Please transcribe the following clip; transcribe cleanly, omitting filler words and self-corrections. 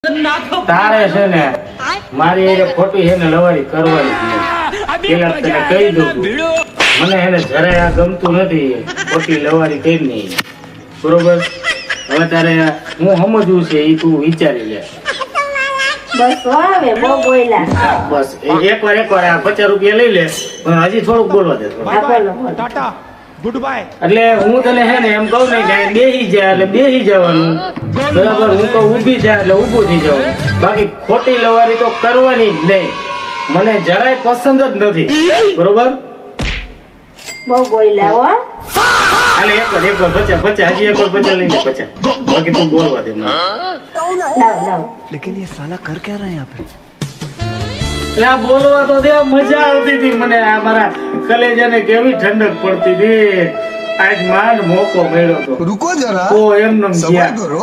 તારે છે ને મારી એ ખોટી છે ને લવારી કરવાની જ નહીં. પેલા તને કહી દઉં મને એને જરાય આ ગમતું નથી ખોટી લવારી કરી નહીં. બરોબર? હવે તારે હું સમજવું છે એ તું વિચારી લે. બસ હવે બહુ બોલ્યા. બસ એકવાર આ 50 રૂપિયા લઈ લે પણ હજી થોડુંક બોલવા દે. Tata good bye. એટલે હું તને હે ને એમ કહું ને કે બેહી જા એટલે બેહી જવાનું. બરાબર? હું કહું ઊભી જા એટલે ઊભું થઈ જવાનું. બાકી ખોટી લવારી તો કરવાની જ નહીં. મને જરાય પસંદ જ નથી. બરોબર? બહુ બોલ્યા હો. હાલે એકવાર 50 હજી એકવાર 50 લઈને 50. બાકી તું બોલવા દે મને. લાવ लेकिन ये साला कर क्या रहा है यहाँ पे? એટલે આ બોલવા તો દે મજા આવતી હતી મને. આ મારા કલેજાને કેવી ઠંડક પડતી હતી. આજ માંડ મોકો મળ્યો તો. रुको जरा ઓ એમ નમ सबर ગયા. करो